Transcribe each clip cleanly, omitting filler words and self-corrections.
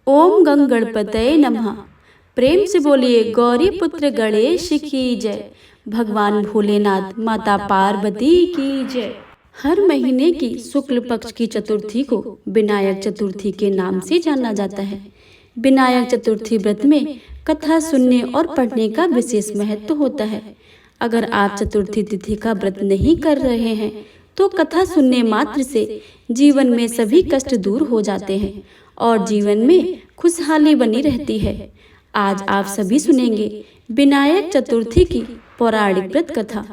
ओम गंग गणपतये नमः। प्रेम से बोलिए गौरी पुत्र गणेश की जय। भगवान भोलेनाथ माता पार्वती की जय। हर महीने की शुक्ल पक्ष की चतुर्थी को विनायक चतुर्थी के नाम से जाना जाता है। विनायक चतुर्थी व्रत में कथा सुनने और पढ़ने का विशेष महत्व होता है। अगर आप चतुर्थी तिथि का व्रत नहीं कर रहे हैं तो कथा सुनने मात्र से जीवन में सभी कष्ट दूर हो जाते हैं और जीवन में खुशहाली बनी रहती है। आज आप सभी सुनेंगे विनायक चतुर्थी की पौराणिक व्रत कथा।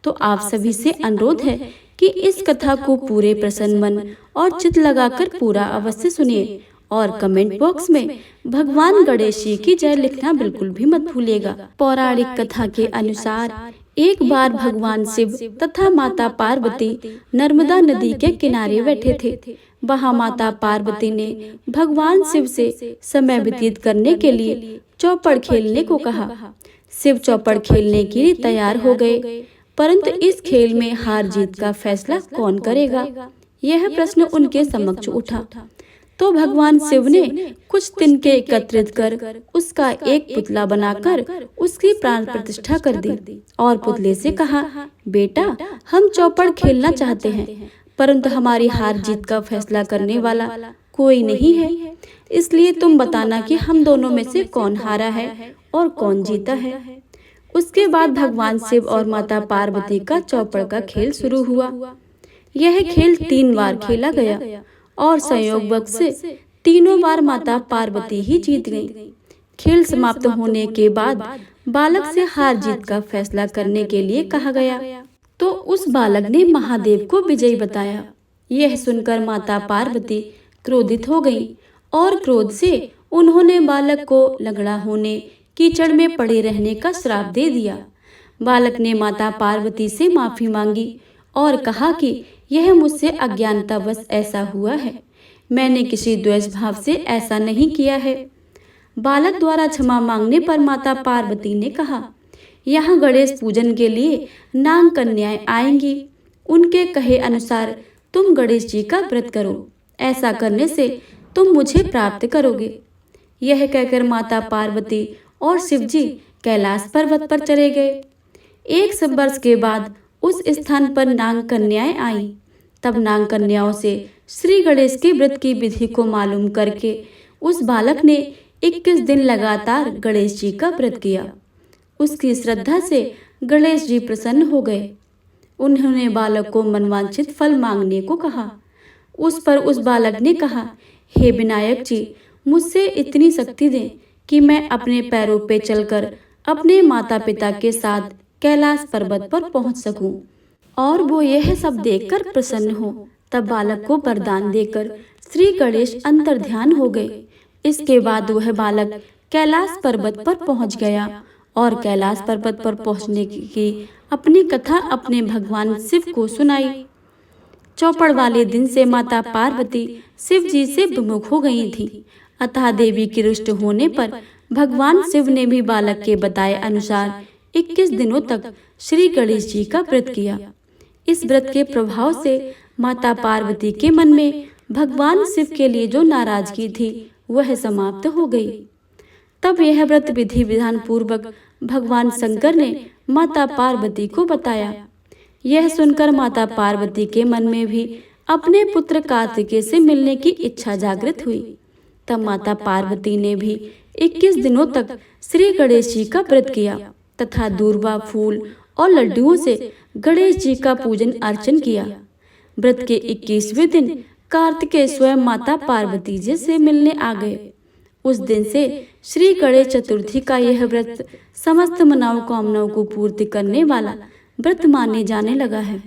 तो आप सभी से अनुरोध है कि इस कथा को पूरे प्रसन्न मन और चित्त लगाकर पूरा अवश्य सुनिए और कमेंट बॉक्स में भगवान गणेश जी की जय लिखना बिल्कुल भी मत भूलिएगा। पौराणिक कथा के अनुसार एक बार भगवान शिव तथा माता पार्वती नर्मदा नदी के किनारे बैठे थे। वहाँ माता पार्वती ने भगवान शिव से समय व्यतीत करने के लिए चौपड़ खेलने को कहा। शिव चौपड़ खेलने के लिए तैयार हो गए, परंतु इस खेल में हार जीत का फैसला कौन करेगा, यह प्रश्न उनके समक्ष उठा। तो भगवान शिव ने कुछ तिनके एकत्रित कर उसका एक पुतला बनाकर उसकी प्राण प्रतिष्ठा कर दी और पुतले से कहा, बेटा हम चौपड़ खेलना चाहते हैं, परंतु हमारी हार जीत का फैसला करने वाला कोई नहीं है, इसलिए तुम बताना कि हम दोनों में से कौन हारा है और कौन जीता है। उसके बाद भगवान शिव और माता पार्वती का चौपड़ का खेल शुरू हुआ। यह खेल 3 बार खेला गया और संयोगवश से तीनों बार माता पार्वती ही जीत गईं। खेल समाप्त होने के बाद बालक से हार जीत का फैसला करने के लिए कहा गया, तो उस बालक ने महादेव को विजयी बताया। यह सुनकर माता पार्वती क्रोधित हो गईं और क्रोध से उन्होंने बालक को लंगड़ा होने, कीचड़ में पड़े रहने का श्राप दे दिया। बालक ने माता पार्वती से माफी मांगी और कहा कि यह मुझसे अज्ञानतावश ऐसा हुआ है, मैंने किसी द्वेष भाव से ऐसा नहीं किया है। बालक द्वारा क्षमा मांगने पर माता पार्वती ने कहा, यहाँ गणेश पूजन के लिए नाग कन्याएं आएंगी, उनके कहे अनुसार तुम गणेश जी का व्रत करो, ऐसा करने से तुम मुझे प्राप्त करोगे। यह कहकर माता पार्वती और शिव जी कैलाश पर्वत पर चले गए। 1 वर्ष के बाद उस स्थान पर नाग कन्याएं आईं। तब नाग कन्याओं से श्री गणेश के व्रत की विधि को मालूम करके उस बालक ने 21 दिन लगातार गणेश जी का व्रत किया। उसकी श्रद्धा से गणेश जी प्रसन्न हो गए। उन्होंने बालक को मनवांछित फल मांगने को कहा। उस पर उस बालक ने कहा, हे विनायक जी, मुझसे इतनी शक्ति दें कि मैं अपने पैरों पे चलकर अपने माता पिता के साथ कैलाश पर्वत पर पहुंच सकूं और वो यह सब देखकर प्रसन्न हो। तब बालक को वरदान देकर श्री गणेश अंतर्ध्यान हो गए। इसके बाद वह बालक कैलाश पर्वत पर पहुंच गया और कैलाश पर्वत पर पहुंचने की अपनी कथा अपने भगवान शिव को सुनाई। चौपड़ वाले दिन से माता पार्वती शिव जी से विमुख हो गई थी, अतः देवी की रुष्ट होने पर भगवान शिव ने भी बालक के बताए अनुसार 21 दिनों तक श्री गणेश जी का व्रत किया। इस व्रत के प्रभाव से माता पार्वती के मन में भगवान शिव के लिए जो नाराजगी थी वह समाप्त हो गई। तब यह व्रत विधि विधान पूर्वक भगवान शंकर ने माता पार्वती को बताया। यह सुनकर माता पार्वती के मन में भी अपने पुत्र कार्तिकेय से मिलने की इच्छा जागृत हुई। तब माता पार्वती ने भी 21 दिनों तक श्री गणेश जी का व्रत किया तथा दूर्वा, फूल और लड्डुओं से गणेश जी का पूजन अर्चन किया। व्रत के 21वें दिन कार्तिकेय स्वयं माता पार्वती जी से मिलने आ गए। उस दिन से श्री गणेश चतुर्थी का यह व्रत समस्त मनोकामनाओं को पूर्ति करने वाला व्रत माने जाने लगा है।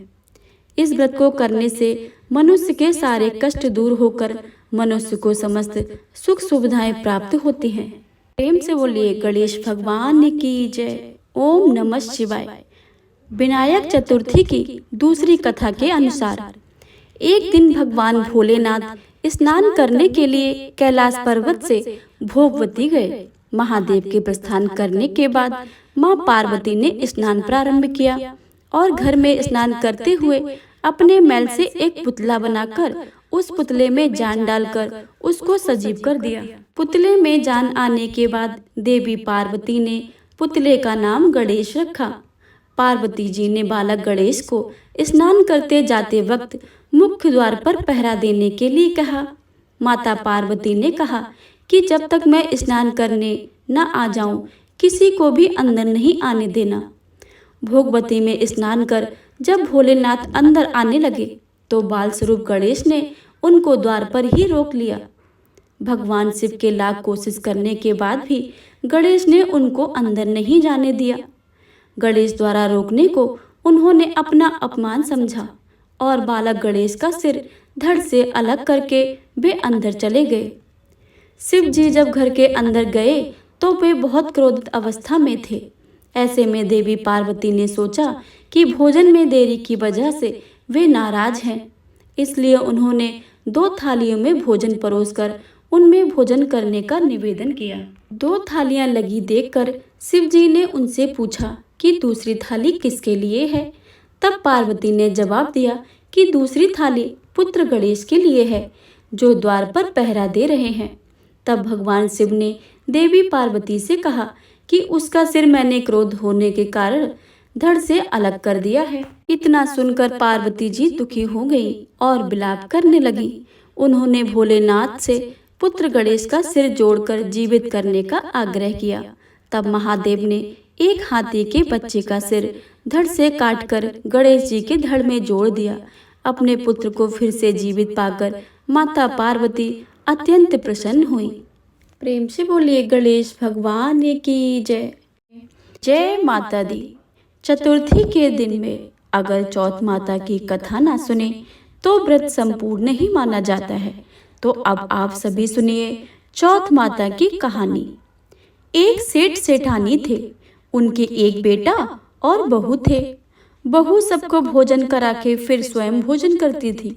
इस व्रत को करने से मनुष्य के सारे कष्ट दूर होकर मनुष्य को समस्त सुख सुविधाएं प्राप्त होती हैं। प्रेम से बोलिए गणेश भगवान की जय। ओम नमः शिवाय। विनायक चतुर्थी की दूसरी कथा के अनुसार एक दिन भगवान भोलेनाथ स्नान करने के लिए कैलाश पर्वत से भोगवती गए। महादेव के प्रस्थान करने के बाद मां पार्वती ने स्नान प्रारंभ किया और घर में स्नान करते हुए अपने मैल से एक पुतला बनाकर उस पुतले में जान डालकर उसको सजीव कर दिया। पुतले में जान आने के बाद देवी पार्वती ने पुतले का नाम गणेश रखा। पार्वती जी ने बालक गणेश को स्नान करते जाते वक्त मुख्य द्वार पर पहरा देने के लिए कहा। माता पार्वती ने कहा कि जब तक मैं स्नान करने न आ जाऊं, किसी को भी अंदर नहीं आने देना। भोगवती में स्नान कर जब भोलेनाथ अंदर आने लगे तो बाल स्वरूप गणेश ने उनको द्वार पर ही रोक लिया। भगवान शिव के लाख कोशिश करने के बाद भी गणेश ने उनको अंदर नहीं जाने दिया। गणेश द्वारा रोकने को उन्होंने अपना अपमान समझा और बालक गणेश का सिर धड़ से अलग करके वे अंदर चले गए। शिव जी जब घर के अंदर गए तो वे बहुत क्रोधित अवस्था में थे। ऐसे में देवी पार्वती ने सोचा कि भोजन में देरी की वजह से वे नाराज हैं, इसलिए उन्होंने 2 थालियों में भोजन परोसकर उनमें भोजन करने का निवेदन किया। 2 थालियां लगी देखकर शिव जी ने उनसे पूछा कि दूसरी थाली किसके लिए है। तब पार्वती ने जवाब दिया कि दूसरी थाली पुत्र गणेश के लिए है, जो द्वार पर पहरा दे रहे हैं। तब भगवान शिव ने देवी पार्वती से कहा कि उसका सिर मैंने क्रोध होने के कारण धड़ से अलग कर दिया है। इतना सुनकर पार्वती जी दुखी हो गई और विलाप करने लगी। उन्होंने भोलेनाथ से पुत्र गणेश का सिर जोड़कर जीवित करने का आग्रह किया। तब महादेव ने एक हाथी के बच्चे का सिर धड़ से काटकर गणेश जी के धड़ में जोड़ दिया। अपने पुत्र को फिर से जीवित पाकर माता पार्वती अत्यंत प्रसन्न हुई। प्रेम से बोलिए गणेश भगवान की जय। जय माता दी। चतुर्थी के दिन में अगर चौथ माता की कथा ना सुने तो व्रत संपूर्ण नहीं माना जाता है। तो अब आप सभी सुनिए चौथ माता की कहानी। एक सेठ सेठानी थे। उनके एक बेटा और बहू थे। बहू सबको भोजन करा के फिर स्वयं भोजन करती थी।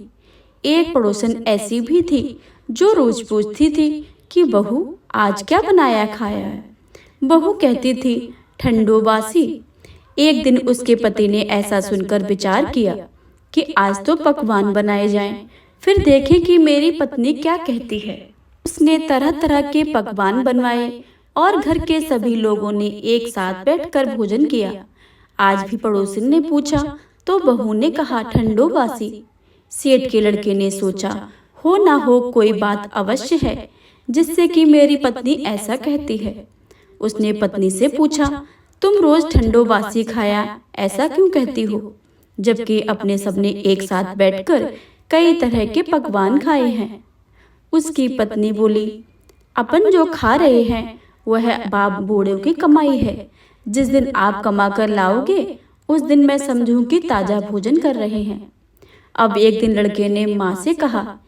एक पड़ोसन ऐसी भी थी जो रोज पूछती थी कि बहू आज क्या बनाया खाया है। बहू कहती थी ठंडो बासी। एक दिन उसके पति ने ऐसा सुनकर विचार किया कि आज तो पकवान बनाए जाएं, फिर देखें कि मेरी पत्नी क्या कहती है। उसने तरह तरह के पकवान बनवाए और घर के सभी लोगों ने एक साथ बैठकर भोजन किया। आज भी पड़ोसन ने पूछा तो बहू ने कहा ठंडो बासी। सेठ के लड़के ने सोचा हो ना हो कोई बात अवश्य है जिससे कि मेरी पत्नी ऐसा कहती है। उसने पत्नी से पूछा तुम रोज ठंडो बासी खाया ऐसा क्यों कहती हो, जबकि अपने सबने एक साथ बैठकर कई तरह के पकवान खाए हैं। उसकी पत्नी बोली अपन जो खा रहे हैं वह बाप बूढ़ों की कमाई है। जिस दिन आप कमा कर लाओगे उस दिन मैं समझूं कि ताजा भोजन कर रहे हैं। अब एक दिन लड़के ने माँ से कहा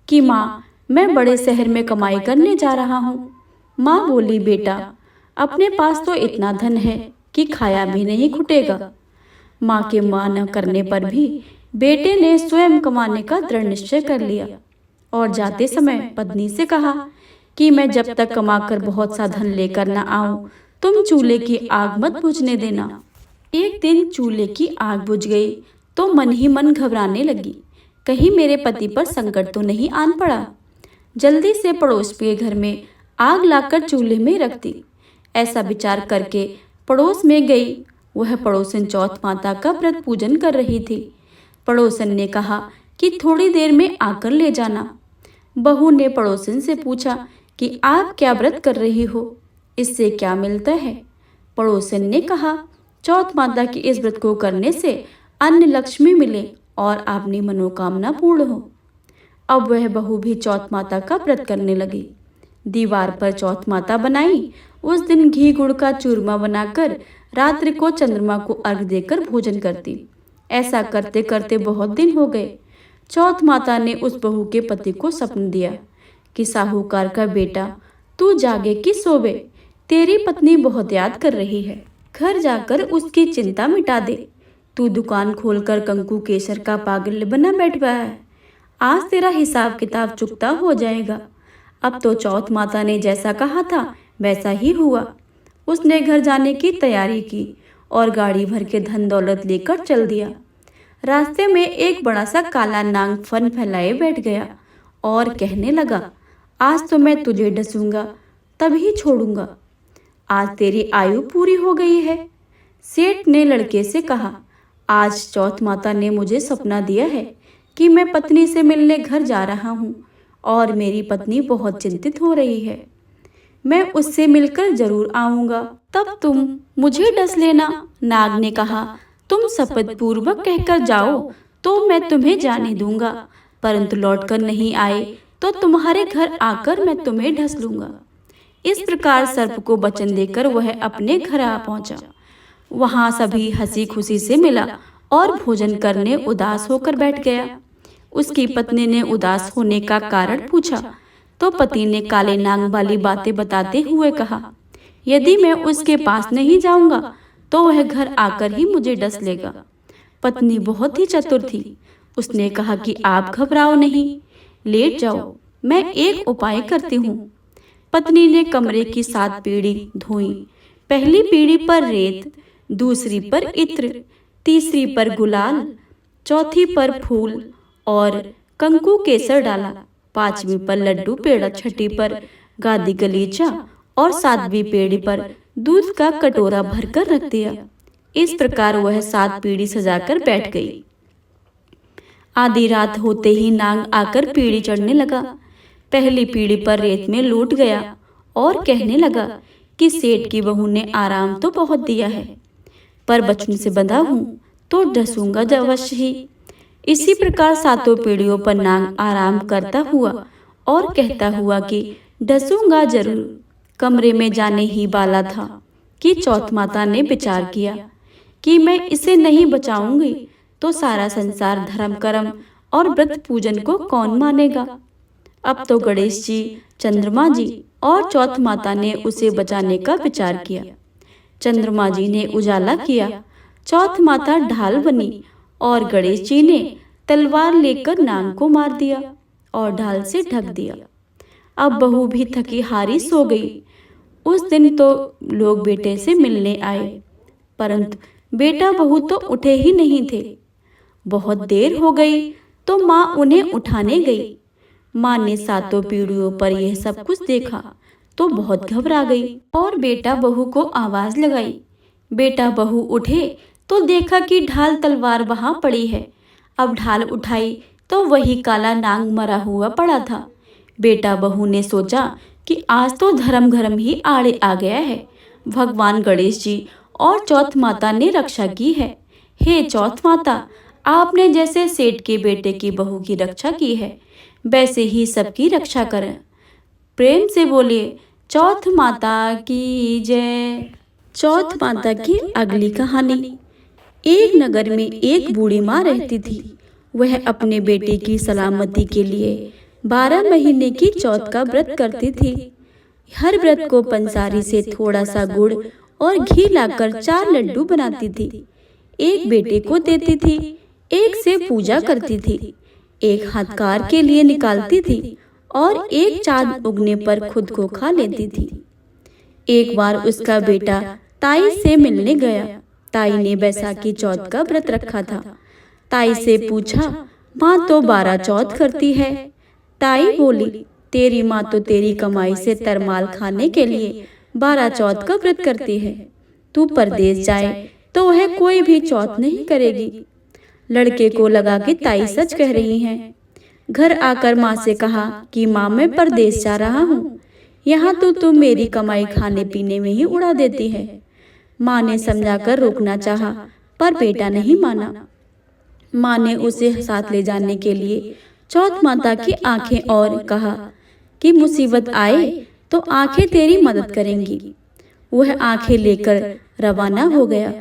कि माँ मैं बड़े शहर में कमाई करने जा रहा हूँ। माँ बोली बेटा अपने पास तो इतना धन है कि खाया भी नहीं घुटेगा। माँ के मना करने पर भी बेटे ने स्वयं कमाने का दृढ़ निश्चय कर लिया और जाते समय पत्नी से कहा कि मैं जब तक कमाकर बहुत सा धन लेकर न आऊं तुम चूल्हे की आग मत बुझने देना। एक दिन चूल्हे की आग बुझ गई तो मन ही मन घबराने लगी, कहीं मेरे पति पर संकट तो नहीं आन पड़ा। जल्दी से पड़ोस के घर में आग लाकर चूल्हे में रख दी। ऐसा विचार करके पड़ोस में गई। वह पड़ोसन चौथ माता का व्रत पूजन कर रही थी। पड़ोसन ने कहा कि थोड़ी देर में आकर ले जाना। बहू ने पड़ोसन से पूछा कि आप क्या व्रत कर रही हो, इससे क्या मिलता है। पड़ोसन ने कहा चौथ माता की इस व्रत को करने से अन्न लक्ष्मी मिले और अपनी मनोकामना पूर्ण हो। अब वह बहू भी चौथ माता का व्रत करने लगी। दीवार पर चौथ माता बनाई। उस दिन घी गुड़ का चूरमा बनाकर रात्रि को चंद्रमा को अर्घ देकर भोजन करती। ऐसा करते करते बहुत दिन हो गए। चौथ माता ने उस बहू के पति को सपन दिया कि साहूकार का बेटा तू जागे कि सोवे, तेरी पत्नी बहुत याद कर रही है, घर जाकर उसकी चिंता मिटा दे। तू दुकान खोलकर कंकु केसर का पागल बना बैठा है, आज तेरा हिसाब किताब चुकता हो जाएगा। अब तो चौथ माता ने जैसा कहा था वैसा ही हुआ। उसने घर जाने की तैयारी की और गाड़ी भर के धन दौलत लेकर चल दिया। रास्ते में एक बड़ा सा काला नाग फन फैलाए बैठ गया और कहने लगा, आज तो मैं तुझे डसूंगा, तभी छोड़ूंगा। आज तेरी आयु पूरी हो गई है। सेठ ने लड़के से कहा, आज चौथ माता ने मुझे सपना दिया है कि मैं पत्नी से मिलने घर जा रहा हूँ और मेरी पत्नी बहुत चिंतित हो रही है। मैं उससे मिलकर जरूर आऊंगा, तब तुम मुझे डस लेना। नाग ने कहा, तुम शपथ पूर्वक कहकर जाओ तो मैं तुम्हें जाने दूंगा, परंतु लौटकर नहीं आए तो तुम्हारे घर आकर मैं तुम्हें ढस लूंगा। इस प्रकार सर्प को वचन देकर वह अपने घर आ पहुंचा। वहां सभी हंसी खुशी से मिला और भोजन करने उदास होकर बैठ गया। उसकी पत्नी ने उदास होने का कारण पूछा तो पति ने काले नाग वाली बातें बताते हुए कहा, यदि मैं उसके पास नहीं जाऊंगा तो वह घर आकर ही मुझे डस लेगा। पत्नी बहुत ही चतुर थी। उसने कहा कि आप घबराओ नहीं, लेट जाओ, मैं एक उपाय करती हूँ। पत्नी ने कमरे की 7 पीढ़ी धोई। पहली पीढ़ी पर रेत, दूसरी पर इत्र, तीसरी पर गुलाल, चौथी पर फूल और कंकु केसर डाला, 5वीं पर लड्डू पेड़ा, 6ठी पर गादी गलीचा और 7वीं पीढ़ी पर दूध का कटोरा भरकर रख दिया। इस प्रकार वह 7 पीढ़ी सजाकर बैठ गई। आधी रात होते ही नाग आकर पीढ़ी चढ़ने लगा। पहली पीढ़ी पर रेत में लौट गया और कहने लगा कि सेठ की बहू ने आराम तो बहुत दिया है, पर बचने से बंधा हूँ तो डसूंगा अवश्य ही। इसी प्रकार 7 पीढ़ियों पर नाग आराम करता हुआ और कहता हुआ कि डसूंगा जरूर। कमरे में जाने ही वाला था कि चौथ माता ने विचार किया कि मैं इसे नहीं बचाऊंगी तो सारा संसार धर्म कर्म और व्रत पूजन को कौन मानेगा। अब तो गणेश जी, चंद्रमा जी और चौथ माता ने उसे बचाने का विचार किया। चंद्रमा जी ने उजाला किया, चौथ माता ढाल बनी और गणेश जी ने तलवार लेकर नाग को मार दिया और ढाल से ढक दिया। अब बहू भी थकी हारी सो गई। उस दिन तो लोग बेटे से मिलने आए, परंतु बेटा बहू तो उठे ही नहीं थे। बहुत देर हो गई तो माँ उन्हें उठाने गई। माँ ने 7 पीढ़ियों पर यह सब कुछ देखा तो बहुत घबरा गई और बेटा बहू को आवाज लगाई। बेटा बहू उठे तो देखा कि ढाल तलवार वहां पड़ी है। अब ढाल उठाई तो वही काला नाग मरा हुआ पड़ा था। बेटा बहू ने सोचा कि आज तो धर्म घरम ही आड़े आ गया है। भगवान गणेश जी और चौथ माता ने रक्षा की है। हे चौथ माता, आपने जैसे सेठ के बेटे की बहू की रक्षा की है, वैसे ही सबकी रक्षा करें। प्रेम से बोलिए, चौथ माता की जय। चौथ माता की अगली कहानी। एक नगर में एक बूढ़ी माँ रहती थी। वह अपने बेटे की सलामती के लिए 12 महीने की चौथ का व्रत करती थी। हर व्रत को पंसारी से थोड़ा सा गुड़ और घी लाकर 4 लड्डू बनाती थी। एक बेटे को देती थी, एक से पूजा करती थी, एक हाथकार के लिए निकालती थी और एक चांद उगने पर खुद को खा लेती थी। एक बार उसका बेटा ताई से मिलने गया। ताई ने बैसाखी चौथ का व्रत रखा था। ताई से पूछा, माँ तो 12 चौथ करती है। ताई बोली, तेरी माँ तो तेरी कमाई से तरमाल खाने के लिए 12 चौथ का व्रत करती है। तू परदेश जाए तो वह कोई भी चौथ नहीं करेगी। लड़के को लगा कि ताई सच कह रही हैं। घर आकर माँ से कहा कि माँ, मैं परदेश जा रहा हूँ, यहाँ तो तू मेरी कमाई खाने पीने में ही उड़ा देती है। माँ ने समझाकर रोकना चाहा, पर बेटा नहीं माना। माँ ने उसे साथ ले जाने के लिए चौथ माता की आंखें और कहा कि मुसीबत आए तो आंखें तेरी मदद करेंगी। वह आंखें लेकर रवाना हो गया।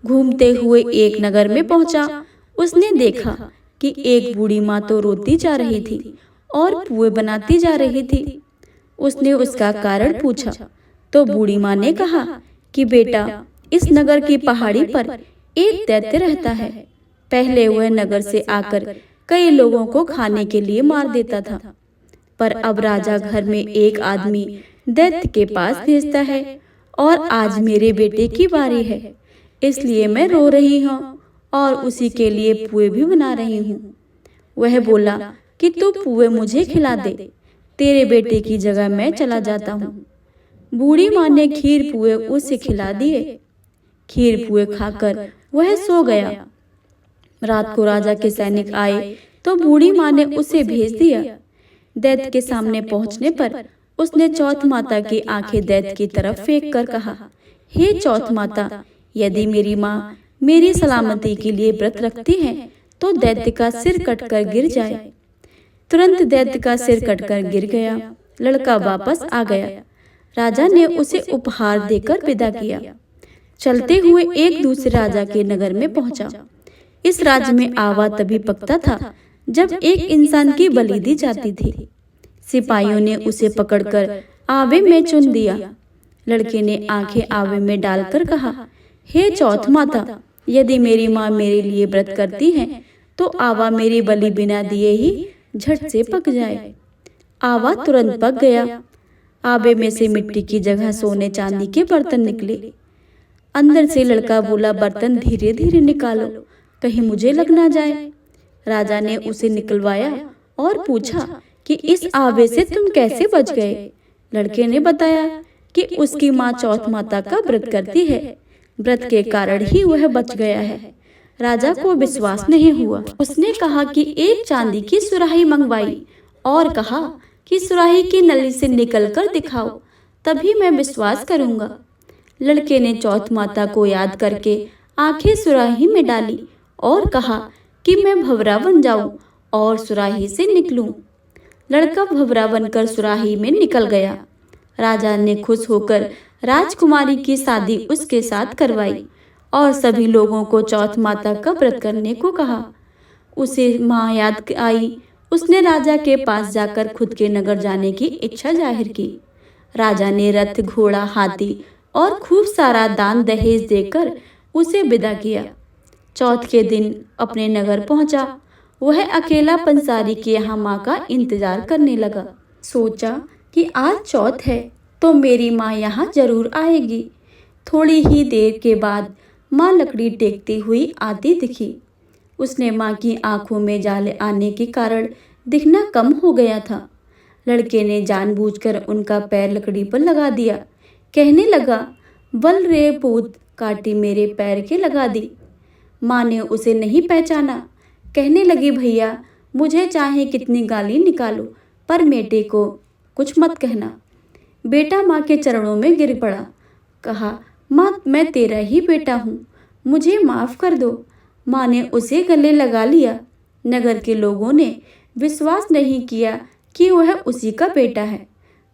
घूमते हुए एक नगर में पहुंचा। उसने देखा कि एक बूढ़ी माँ तो रोती जा रही थी और पुए बनाती जा रही थी। उसने उसका कारण पूछा तो बूढ़ी माँ ने कहा कि बेटा, इस नगर की पहाड़ी पर एक दैत्य रहता है। पहले वह नगर से आकर कई लोगों को खाने के लिए मार देता था, पर अब राजा घर में एक आदमी दैत्य के पास भेजता है और आज मेरे बेटे की बारी है, इसलिए मैं रो रही हूँ और उसी के लिए पुए भी बना रही हूँ। वह बोला, कि तू पुए मुझे खिला दे, तेरे बेटे की जगह मैं चला जाता हूँ। बूढ़ी माँ ने खीर पुए उसे खिला दिए। खीर पुए खाकर वह सो गया। रात को राजा के सैनिक आए तो बूढ़ी माँ ने उसे भेज दिया। दैत्य के सामने पहुंचने पर उसने चौथ माता की आंखें दैत्य की तरफ फेंक कर कहा, हे चौथ माता, यदि मेरी माँ मेरी सलामती के लिए व्रत रखती है तो दैत्य का सिर कटकर गिर जाए। तुरंत दैत्य का सिर कटकर गिर गया। लड़का वापस आ गया। राजा ने उसे उपहार देकर विदा किया। चलते हुए एक दूसरे राजा के नगर में पहुंचा। इस राज्य में आवा तभी पकता था जब एक इंसान की बलि दी जाती थी। सिपाहियों ने उसे पकड़कर आवे में चुन दिया। लड़के ने आंखें आवे में डालकर कहा, हे चौथ माता, यदि मेरी माँ मेरे लिए व्रत करती है तो आवा मेरी बलि बिना दिए ही झट से पक जाए। आवा तुरंत पक गया। आवे में से मिट्टी की जगह सोने चांदी के बर्तन निकले। अंदर से लड़का बोला, बर्तन धीरे धीरे निकालो, कहीं मुझे लग ना जाए। राजा ने उसे निकलवाया और पूछा कि इस आवे से तुम कैसे बच गए। लड़के ने बताया कि उसकी माँ चौथ माता का व्रत करती है, व्रत के कारण ही वह बच गया है। राजा को विश्वास नहीं हुआ। उसने कहा कि एक चांदी की सुराही मंगवाई और कहा कि सुराही की नली से निकलकर दिखाओ, तभी मैं विश्वास करूंगा। लड़के ने चौथ माता को याद करके आंखें सुराही में डाली और कहा कि मैं भंवरा बन जाऊं और सुराही से निकलूं। लड़का भंवरा बनकर सुराही में निकल गया। राजा ने खुश होकर राजकुमारी की शादी उसके साथ करवाई और सभी लोगों को चौथ माता का व्रत करने को कहा। उसे माँ याद आई। उसने राजा के पास जाकर खुद के नगर जाने की इच्छा जाहिर की। राजा ने रथ, घोड़ा, हाथी और खूब सारा दान दहेज देकर उसे विदा किया। चौथ के दिन अपने नगर पहुंचा। वह अकेला पंसारी के यहाँ माँ का इंतजार करने लगा। सोचा कि आज चौथ है तो मेरी माँ यहाँ जरूर आएगी। थोड़ी ही देर के बाद माँ लकड़ी टेकती हुई आती दिखी। उसने माँ की आंखों में जाले आने के कारण दिखना कम हो गया था। लड़के ने जानबूझकर उनका पैर लकड़ी पर लगा दिया। कहने लगा, बल रे पूत, काटी मेरे पैर के लगा दी। माँ ने उसे नहीं पहचाना। कहने लगी, भैया, मुझे चाहे कितनी गाली निकालो पर बेटे को कुछ मत कहना। बेटा माँ के चरणों में गिर पड़ा। कहा, माँ, मैं तेरा ही बेटा हूँ, मुझे माफ कर दो। माँ ने उसे गले लगा लिया। नगर के लोगों ने विश्वास नहीं किया कि वह उसी का बेटा है।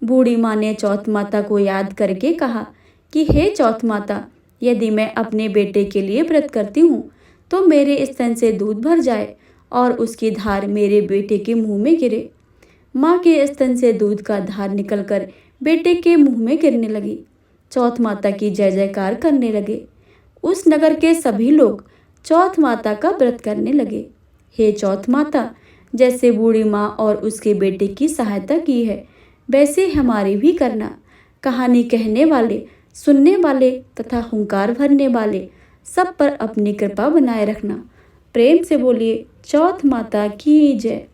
बूढ़ी माँ ने चौथ माता को याद करके कहा कि हे चौथ माता, यदि मैं अपने बेटे के लिए व्रत करती हूँ तो मेरे स्तन से दूध भर जाए और उसकी धार मेरे बेटे के मुंह में गिरे। माँ के स्तन से दूध का धार निकलकर बेटे के मुंह में गिरने लगी। चौथ माता की जय जयकार करने लगे। उस नगर के सभी लोग चौथ माता का व्रत करने लगे। हे चौथ माता, जैसे बूढ़ी माँ और उसके बेटे की सहायता की है वैसे हमारी भी करना। कहानी कहने वाले, सुनने वाले तथा हुंकार भरने वाले सब पर अपनी कृपा बनाए रखना। प्रेम से बोलिए चौथ माता की जय।